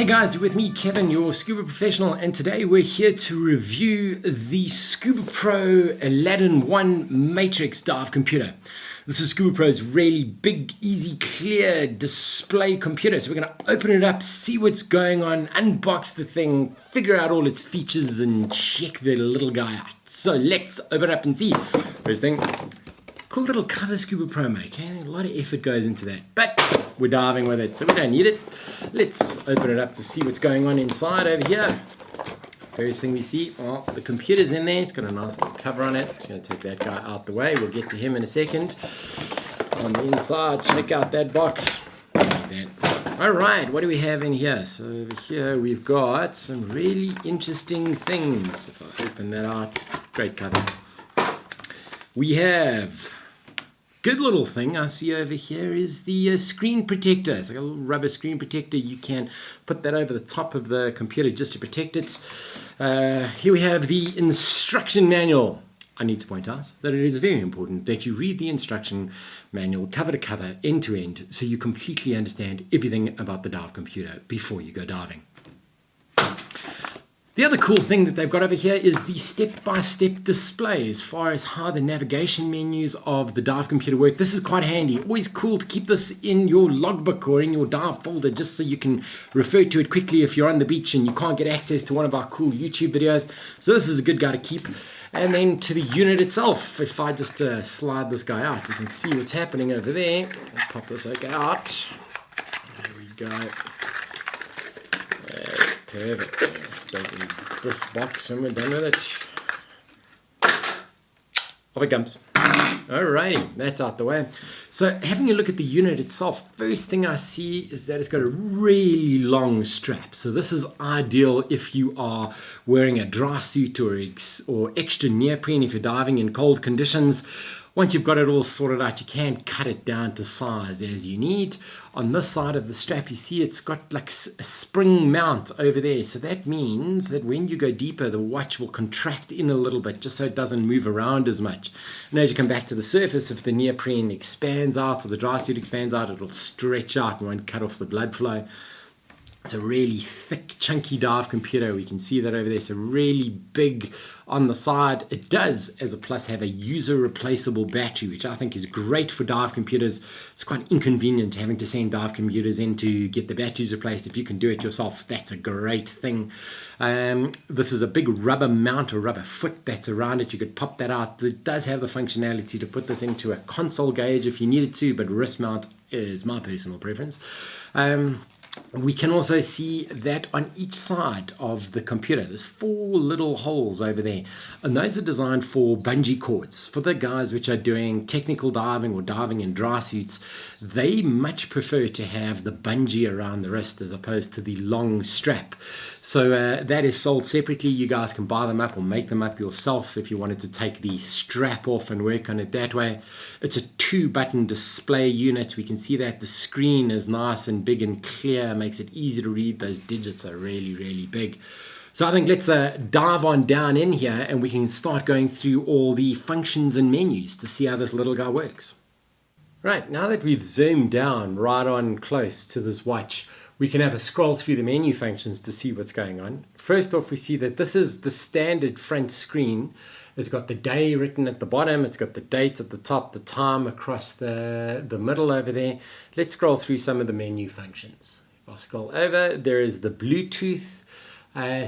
Hey guys, you're with me, Kevin, your scuba professional, and today we're here to review the Scubapro Aladin One Matrix dive computer. This is Scubapro's really big, easy, clear display computer. So we're going to open it up, see what's going on, unbox the thing, figure out all its features, and check the little guy out. So let's open it up and see. First thing, cool little cover Scubapro make. Okay? A lot of effort goes into that, but we're diving with it, so we don't need it. Let's open it up to see what's going on inside over here. First thing we see, oh, the computer's in there. It's got a nice little cover on it. Just going to take that guy out the way. We'll get to him in a second. On the inside, check out that box. All right, what do we have in here? So over here we've got some really interesting things. If I open that out, great cover. We have, good little thing I see over here is the screen protector. It's like a little rubber screen protector. You can put that over the top of the computer just to protect it. Here we have the instruction manual. I need to point out that it is very important that you read the instruction manual cover to cover, end to end, so you completely understand everything about the dive computer before you go diving. The other cool thing that they've got over here is the step-by-step display as far as how the navigation menus of the dive computer work. This is quite handy. Always cool to keep this in your logbook or in your dive folder just so you can refer to it quickly if you're on the beach and you can't get access to one of our cool YouTube videos. So this is a good guy to keep. And then to the unit itself, if I just slide this guy out, you can see what's happening over there. Let's pop this guy out. There we go. That's perfect. Open this box and we're done with it. Off it comes. Alright, that's out the way. So having a look at the unit itself, first thing I see is that it's got a really long strap. So this is ideal if you are wearing a dry suit or extra neoprene if you're diving in cold conditions. Once you've got it all sorted out, you can cut it down to size as you need. On this side of the strap, you see it's got like a spring mount over there. So that means that when you go deeper, the watch will contract in a little bit just so it doesn't move around as much. And as you come back to the surface, if the neoprene expands out or the dry suit expands out, it'll stretch out and won't cut off the blood flow. It's a really thick, chunky dive computer. We can see that over there. So really big on the side. It does, as a plus, have a user replaceable battery, which I think is great for dive computers. It's quite inconvenient having to send dive computers in to get the batteries replaced. If you can do it yourself, that's a great thing. This is a big rubber mount or rubber foot that's around it. You could pop that out. It does have the functionality to put this into a console gauge if you needed to, but wrist mount is my personal preference. We can also see that on each side of the computer, there's 4 little holes over there. And those are designed for bungee cords. For the guys which are doing technical diving or diving in dry suits, they much prefer to have the bungee around the wrist as opposed to the long strap. So that is sold separately. You guys can buy them up or make them up yourself if you wanted to take the strap off and work on it that way. It's a 2-button display unit. We can see that the screen is nice and big and clear. Makes it easy to read. Those digits are really, really big. So I think let's dive on down in here and we can start going through all the functions and menus to see how this little guy works. Right, now that we've zoomed down right on close to this watch, we can have a scroll through the menu functions to see what's going on. First off, we see that this is the standard front screen. It's got the day written at the bottom. It's got the date at the top, the time across the middle over there. Let's scroll through some of the menu functions. If I scroll over, there is the Bluetooth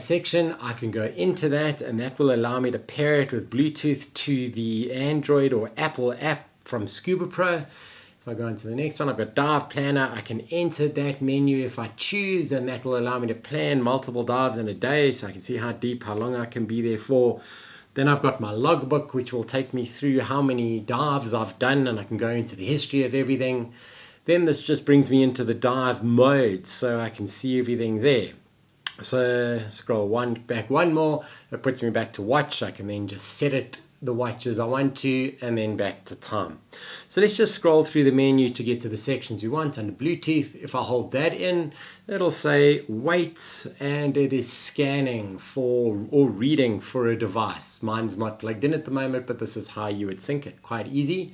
section. I can go into that and that will allow me to pair it with Bluetooth to the Android or Apple app from Scubapro. If I go into the next one, I've got Dive Planner. I can enter that menu if I choose, and that will allow me to plan multiple dives in a day so I can see how deep, how long I can be there for. Then I've got my logbook, which will take me through how many dives I've done, and I can go into the history of everything. Then this just brings me into the dive mode, so I can see everything there. So scroll back one more, it puts me back to watch. I can then just set it the watch as I want to, and then back to time. So let's just scroll through the menu to get to the sections we want. Under Bluetooth, if I hold that in, it'll say wait, and it is scanning for or reading for a device. Mine's not plugged in at the moment, but this is how you would sync it. Quite easy.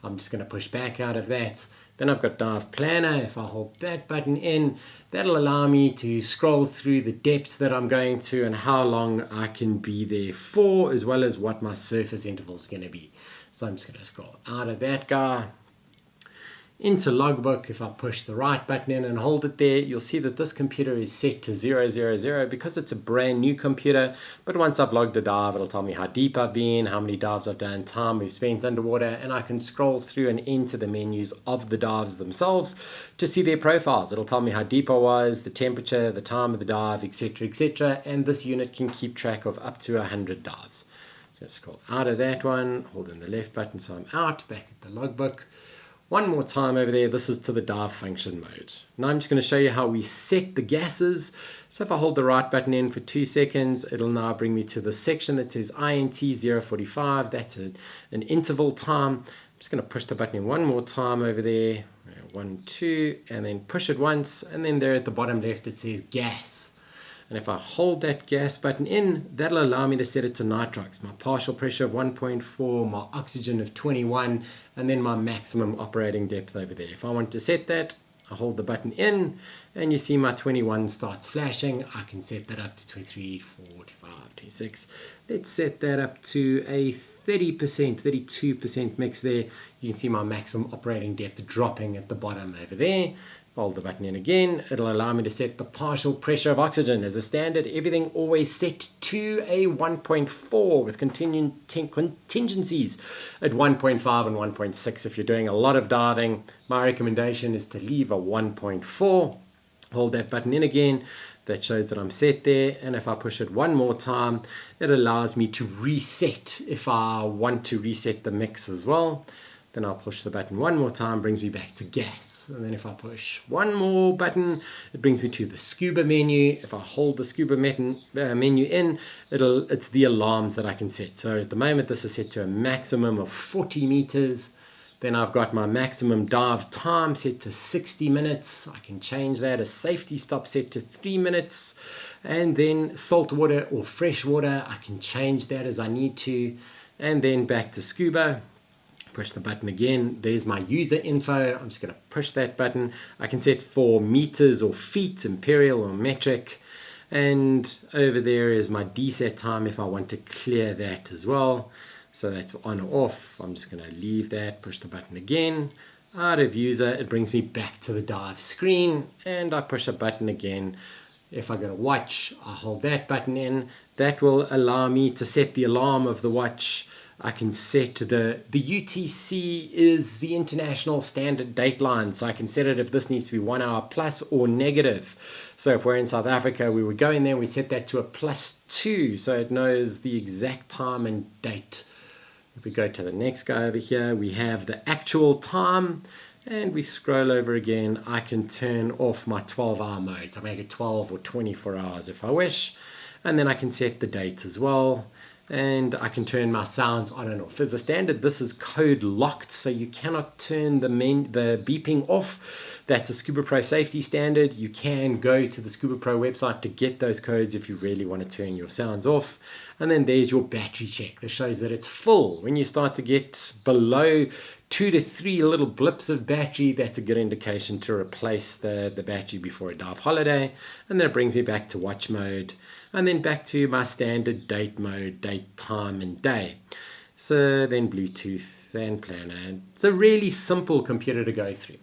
I'm just going to push back out of that. Then I've got dive planner. If I hold that button in, that'll allow me to scroll through the depths that I'm going to and how long I can be there for, as well as what my surface interval is going to be. So I'm just going to scroll out of that guy into logbook. If I push the right button in and hold it there, you'll see that this computer is set to 000 because it's a brand new computer. But once I've logged a dive, it'll tell me how deep I've been, how many dives I've done, time we've spent underwater, and I can scroll through and into the menus of the dives themselves to see their profiles. It'll tell me how deep I was, the temperature, the time of the dive, etc., etc. And this unit can keep track of up to 100 dives. So scroll out of that one, hold in the left button so I'm out, back at the logbook. One more time over there, this is to the dive function mode. Now I'm just going to show you how we set the gases. So if I hold the right button in for 2 seconds, it'll now bring me to the section that says INT 045. That's an interval time. I'm just going to push the button in one more time over there. 1, 2, and then push it once. And then there at the bottom left, it says gas. And if I hold that gas button in, that'll allow me to set it to nitrox, my partial pressure of 1.4, my oxygen of 21, and then my maximum operating depth over there. If I want to set that, I hold the button in, and you see my 21 starts flashing. I can set that up to 23, 45, 26. Let's set that up to a 30%, 32% mix there. You can see my maximum operating depth dropping at the bottom over there. Hold the button in again, it'll allow me to set the partial pressure of oxygen. As a standard, everything always set to a 1.4 with contingencies at 1.5 and 1.6. If you're doing a lot of diving, my recommendation is to leave a 1.4. Hold that button in again, that shows that I'm set there, and if I push it one more time, it allows me to reset if I want to reset the mix as well. Then I'll push the button one more time, brings me back to gas. And then if I push one more button, it brings me to the SCUBA menu. If I hold the SCUBA menu in, it's the alarms that I can set. So at the moment, this is set to a maximum of 40 meters. Then I've got my maximum dive time set to 60 minutes. I can change that. A safety stop set to 3 minutes. And then salt water or fresh water, I can change that as I need to. And then back to SCUBA. Push the button again. There's my user info. I'm just going to push that button. I can set for meters or feet, imperial or metric. And over there is my DSAT time if I want to clear that as well. So that's on or off. I'm just going to leave that, push the button again. Out of user, it brings me back to the dive screen. And I push a button again. If I go to watch, I hold that button in. That will allow me to set the alarm of the watch. I can set the UTC is the International Standard Dateline, so I can set it if this needs to be 1 hour plus or negative. So if we're in South Africa, we would go in there and we set that to a +2, so it knows the exact time and date. If we go to the next guy over here, we have the actual time, and we scroll over again. I can turn off my 12-hour mode, so I make it 12 or 24 hours if I wish, and then I can set the date as well. And I can turn my sounds on and off. As a standard, this is code locked, so you cannot turn the beeping off. That's a Scubapro safety standard. You can go to the Scubapro website to get those codes if you really want to turn your sounds off. And then there's your battery check. This shows that it's full. When you start to get below 2 to 3 little blips of battery, that's a good indication to replace the battery before a dive holiday. And then it brings me back to watch mode. And then back to my standard date mode, date, time, and day. So then Bluetooth and planner. It's a really simple computer to go through.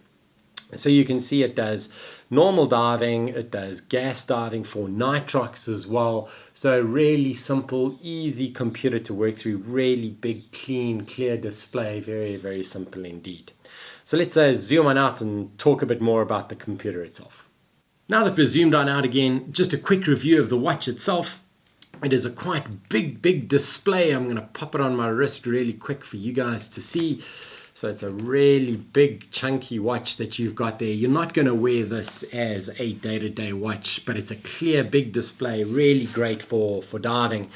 So you can see it does normal diving, it does gas diving for nitrox as well. So really simple, easy computer to work through, really big, clean, clear display, very, very simple indeed. So let's zoom on out and talk a bit more about the computer itself. Now that we're zoomed on out again, just a quick review of the watch itself. It is a quite big display. I'm going to pop it on my wrist really quick for you guys to see. So it's a really big chunky watch that you've got there. You're not going to wear this as a day-to-day watch, but it's a clear big display, really great for diving.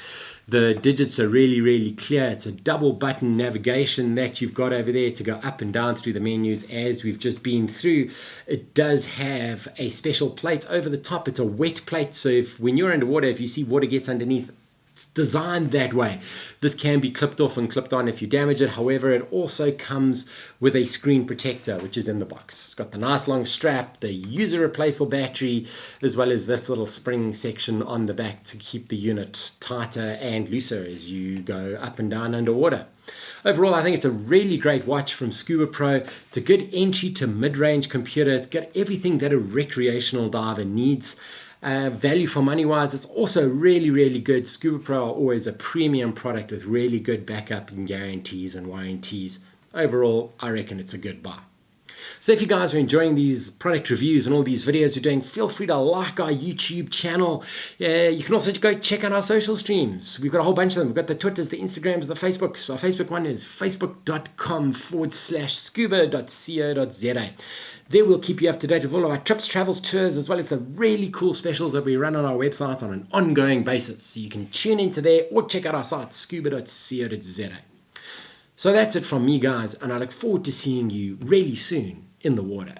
The digits are really clear. It's a double button navigation that you've got over there to go up and down through the menus as we've just been through. It does have a special plate over the top. It's a wet plate, so when you're underwater, if you see water gets underneath, It's designed that way. This can be clipped off and clipped on if you damage it. However, it also comes with a screen protector, which is in the box. It's got the nice long strap, the user replaceable battery, as well as this little spring section on the back to keep the unit tighter and looser as you go up and down underwater. Overall, I think it's a really great watch from Scubapro. It's a good entry to mid-range computer. It's got everything that a recreational diver needs. Value for money wise, it's also really, really good. Scubapro are always a premium product with really good backup and guarantees and warranties. Overall, I reckon it's a good buy. So if you guys are enjoying these product reviews and all these videos we're doing, feel free to like our YouTube channel. You can also go check out our social streams. We've got a whole bunch of them. We've got the Twitters, the Instagrams, the Facebooks. Our Facebook one is facebook.com/scuba.co.za. There we'll keep you up to date with all of our trips, travels, tours, as well as the really cool specials that we run on our website on an ongoing basis. So you can tune into there or check out our site, scuba.co.za. So that's it from me, guys, and I look forward to seeing you really soon in the water.